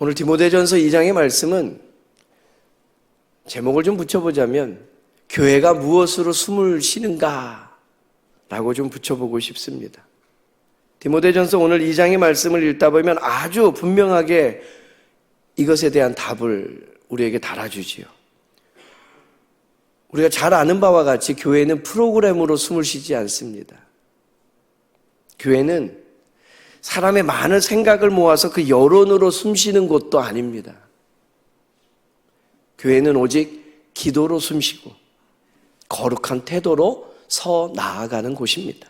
오늘 디모데전서 2장의 말씀은 제목을 좀 붙여보자면 교회가 무엇으로 숨을 쉬는가 라고 좀 붙여보고 싶습니다. 디모데전서 오늘 2장의 말씀을 읽다 보면 아주 분명하게 이것에 대한 답을 우리에게 달아주지요. 우리가 잘 아는 바와 같이 교회는 프로그램으로 숨을 쉬지 않습니다. 교회는 사람의 많은 생각을 모아서 그 여론으로 숨쉬는 곳도 아닙니다. 교회는 오직 기도로 숨쉬고 거룩한 태도로 서 나아가는 곳입니다.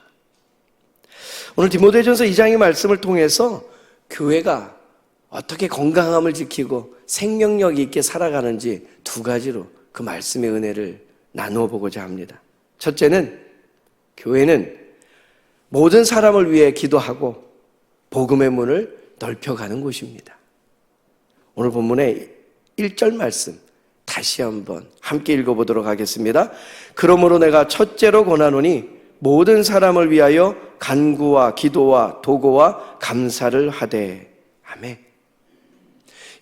오늘 디모데전서 2장의 말씀을 통해서 교회가 어떻게 건강함을 지키고 생명력 있게 살아가는지 두 가지로 그 말씀의 은혜를 나누어 보고자 합니다. 첫째는 교회는 모든 사람을 위해 기도하고 복음의 문을 넓혀가는 곳입니다. 오늘 본문의 1절 말씀 다시 한번 함께 읽어보도록 하겠습니다. 그러므로 내가 첫째로 권하노니 모든 사람을 위하여 간구와 기도와 도고와 감사를 하되. 아멘.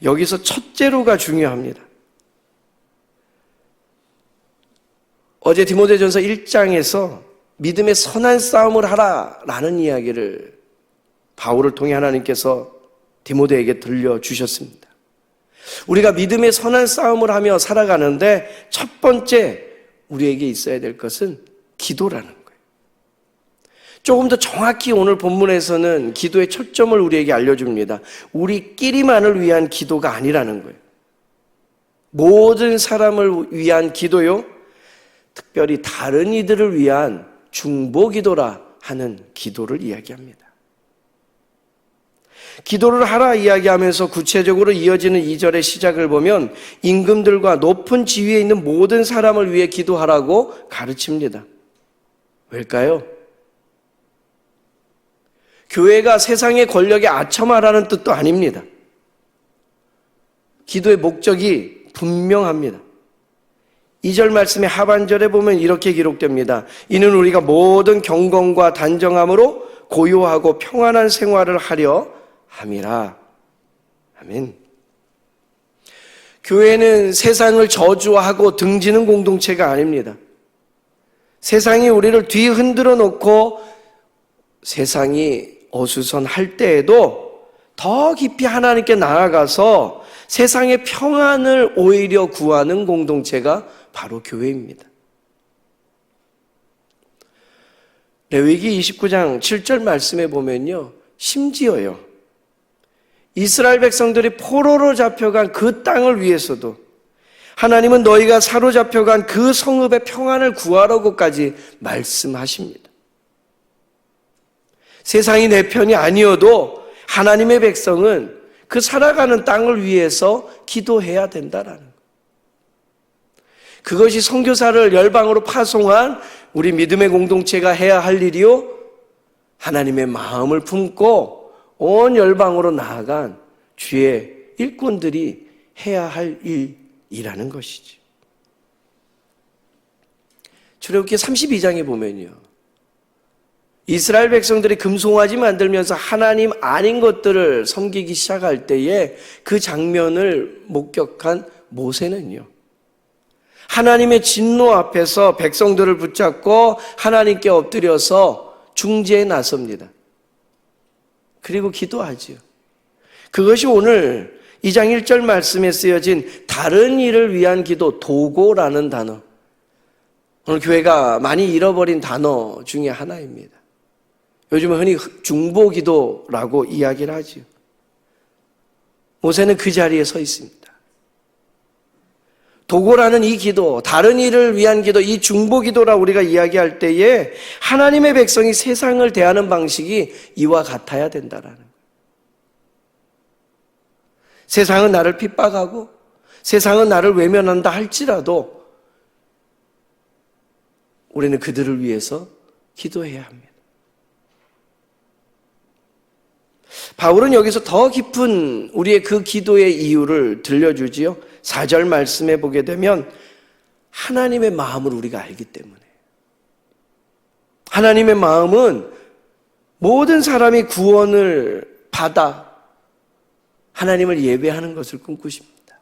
여기서 첫째로가 중요합니다. 어제 디모데전서 1장에서 믿음의 선한 싸움을 하라라는 이야기를 바울을 통해 하나님께서 디모데에게 들려주셨습니다. 우리가 믿음의 선한 싸움을 하며 살아가는데 첫 번째 우리에게 있어야 될 것은 기도라는 거예요. 조금 더 정확히 오늘 본문에서는 기도의 초점을 우리에게 알려줍니다. 우리끼리만을 위한 기도가 아니라는 거예요. 모든 사람을 위한 기도요, 특별히 다른 이들을 위한 중보기도라 하는 기도를 이야기합니다. 기도를 하라 이야기하면서 구체적으로 이어지는 2절의 시작을 보면 임금들과 높은 지위에 있는 모든 사람을 위해 기도하라고 가르칩니다. 왜일까요? 교회가 세상의 권력에 아첨하라는 뜻도 아닙니다. 기도의 목적이 분명합니다. 2절 말씀의 하반절에 보면 이렇게 기록됩니다. 이는 우리가 모든 경건과 단정함으로 고요하고 평안한 생활을 하려 함이라. 아멘. 교회는 세상을 저주하고 등지는 공동체가 아닙니다. 세상이 우리를 뒤 흔들어 놓고 세상이 어수선할 때에도 더 깊이 하나님께 나아가서 세상의 평안을 오히려 구하는 공동체가 바로 교회입니다. 레위기 29장 7절 말씀에 보면요, 심지어요, 이스라엘 백성들이 포로로 잡혀간 그 땅을 위해서도 하나님은 너희가 사로잡혀간 그 성읍의 평안을 구하라고까지 말씀하십니다. 세상이 내 편이 아니어도 하나님의 백성은 그 살아가는 땅을 위해서 기도해야 된다라는 거예요. 그것이 선교사를 열방으로 파송한 우리 믿음의 공동체가 해야 할 일이요, 하나님의 마음을 품고 온 열방으로 나아간 주의 일꾼들이 해야 할 일이라는 것이죠. 출애굽기 32장에 보면요, 이스라엘 백성들이 금송아지 만들면서 하나님 아닌 것들을 섬기기 시작할 때에 그 장면을 목격한 모세는요, 하나님의 진노 앞에서 백성들을 붙잡고 하나님께 엎드려서 중재에 나섭니다. 그리고 기도하지요. 그것이 오늘 2장 1절 말씀에 쓰여진 다른 일을 위한 기도, 도고라는 단어, 오늘 교회가 많이 잃어버린 단어 중에 하나입니다. 요즘은 흔히 중보기도라고 이야기를 하지요. 모세는 그 자리에 서 있습니다. 도고라는 이 기도, 다른 일을 위한 기도, 이 중보기도라 우리가 이야기할 때에 하나님의 백성이 세상을 대하는 방식이 이와 같아야 된다라는 거예요. 세상은 나를 핍박하고 세상은 나를 외면한다 할지라도 우리는 그들을 위해서 기도해야 합니다. 바울은 여기서 더 깊은 우리의 그 기도의 이유를 들려주지요. 4절 말씀해 보게 되면 하나님의 마음을 우리가 알기 때문에, 하나님의 마음은 모든 사람이 구원을 받아 하나님을 예배하는 것을 꿈꾸십니다.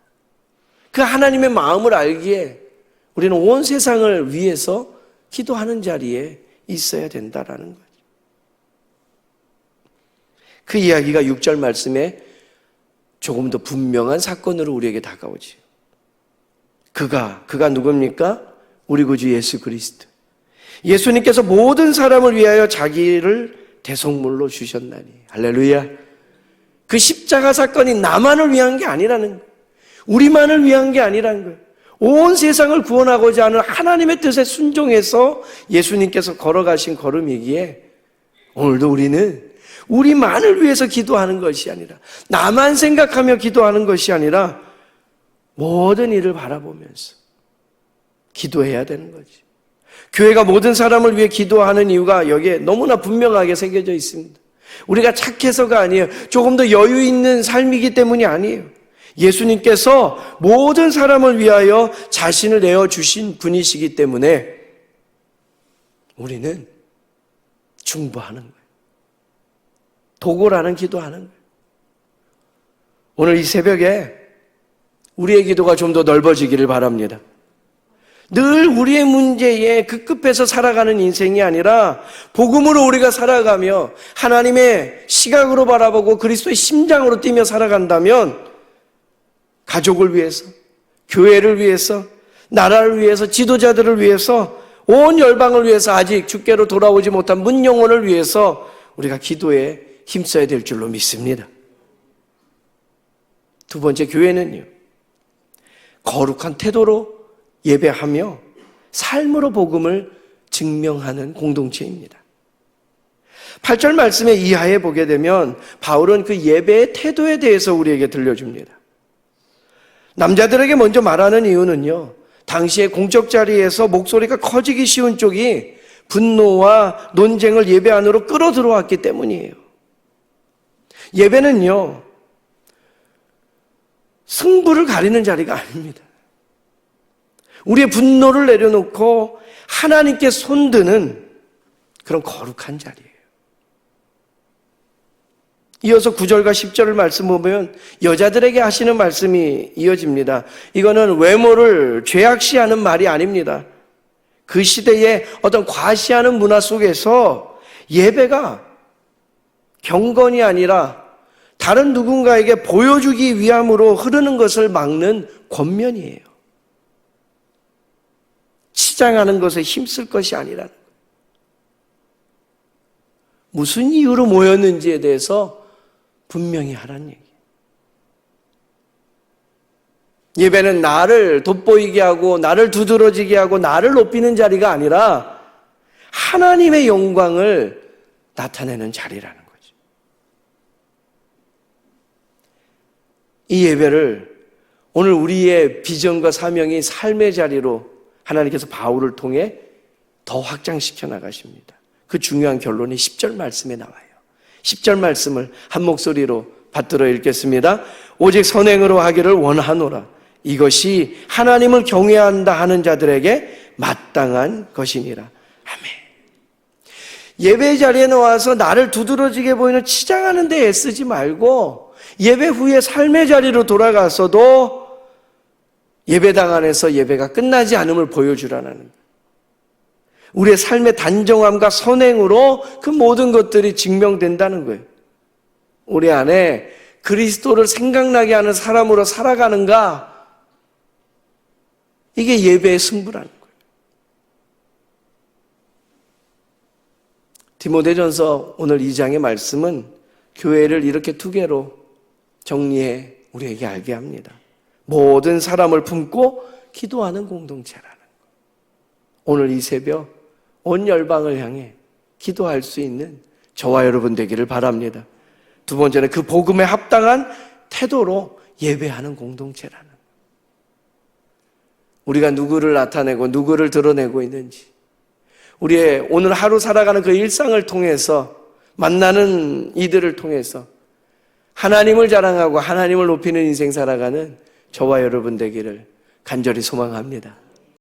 그 하나님의 마음을 알기에 우리는 온 세상을 위해서 기도하는 자리에 있어야 된다라는 거죠. 그 이야기가 6절 말씀에 조금 더 분명한 사건으로 우리에게 다가오지요. 그가 누굽니까? 우리 구주 예수 그리스도. 예수님께서 모든 사람을 위하여 자기를 대속물로 주셨나니. 할렐루야. 그 십자가 사건이 나만을 위한 게 아니라는 거예요. 우리만을 위한 게 아니라는 거예요. 온 세상을 구원하고자 하는 하나님의 뜻에 순종해서 예수님께서 걸어가신 걸음이기에 오늘도 우리는 우리만을 위해서 기도하는 것이 아니라, 나만 생각하며 기도하는 것이 아니라 모든 일을 바라보면서 기도해야 되는 거지. 교회가 모든 사람을 위해 기도하는 이유가 여기에 너무나 분명하게 새겨져 있습니다. 우리가 착해서가 아니에요. 조금 더 여유 있는 삶이기 때문이 아니에요. 예수님께서 모든 사람을 위하여 자신을 내어주신 분이시기 때문에 우리는 중보하는 거예요. 도고라는 기도하는 거예요. 오늘 이 새벽에 우리의 기도가 좀 더 넓어지기를 바랍니다. 늘 우리의 문제에 급급해서 살아가는 인생이 아니라 복음으로 우리가 살아가며 하나님의 시각으로 바라보고 그리스도의 심장으로 뛰며 살아간다면 가족을 위해서, 교회를 위해서, 나라를 위해서, 지도자들을 위해서, 온 열방을 위해서, 아직 주께로 돌아오지 못한 문 영혼을 위해서 우리가 기도에 힘써야 될 줄로 믿습니다. 두 번째, 교회는요, 거룩한 태도로 예배하며 삶으로 복음을 증명하는 공동체입니다. 8절 말씀의 이하에 보게 되면 바울은 그 예배의 태도에 대해서 우리에게 들려줍니다. 남자들에게 먼저 말하는 이유는요, 당시의 공적 자리에서 목소리가 커지기 쉬운 쪽이 분노와 논쟁을 예배 안으로 끌어들어왔기 때문이에요. 예배는요, 승부를 가리는 자리가 아닙니다. 우리의 분노를 내려놓고 하나님께 손드는 그런 거룩한 자리예요. 이어서 9절과 10절을 말씀 보면 여자들에게 하시는 말씀이 이어집니다. 이거는 외모를 죄악시하는 말이 아닙니다. 그 시대에 어떤 과시하는 문화 속에서 예배가 경건이 아니라 다른 누군가에게 보여주기 위함으로 흐르는 것을 막는 권면이에요. 치장하는 것에 힘쓸 것이 아니라는 거예요. 무슨 이유로 모였는지에 대해서 분명히 하라는 얘기예요. 예배는 나를 돋보이게 하고 나를 두드러지게 하고 나를 높이는 자리가 아니라 하나님의 영광을 나타내는 자리라는 거죠. 이 예배를 오늘 우리의 비전과 사명이 삶의 자리로 하나님께서 바울을 통해 더 확장시켜 나가십니다. 그 중요한 결론이 10절 말씀에 나와요. 10절 말씀을 한 목소리로 받들어 읽겠습니다. 오직 선행으로 하기를 원하노라. 이것이 하나님을 경외한다 하는 자들에게 마땅한 것이니라. 아멘. 예배 자리에 나와서 나를 두드러지게 보이는 치장하는 데 애쓰지 말고 예배 후에 삶의 자리로 돌아가서도 예배당 안에서 예배가 끝나지 않음을 보여주라는 거예요. 우리의 삶의 단정함과 선행으로 그 모든 것들이 증명된다는 거예요. 우리 안에 그리스도를 생각나게 하는 사람으로 살아가는가? 이게 예배의 승부라는 거예요. 디모데전서 오늘 2장의 말씀은 교회를 이렇게 두 개로 정리해 우리에게 알게 합니다. 모든 사람을 품고 기도하는 공동체라는 것. 오늘 이 새벽 온 열방을 향해 기도할 수 있는 저와 여러분 되기를 바랍니다. 두 번째는 그 복음에 합당한 태도로 예배하는 공동체라는 것. 우리가 누구를 나타내고 누구를 드러내고 있는지, 우리의 오늘 하루 살아가는 그 일상을 통해서 만나는 이들을 통해서 하나님을 자랑하고 하나님을 높이는 인생 살아가는 저와 여러분 되기를 간절히 소망합니다.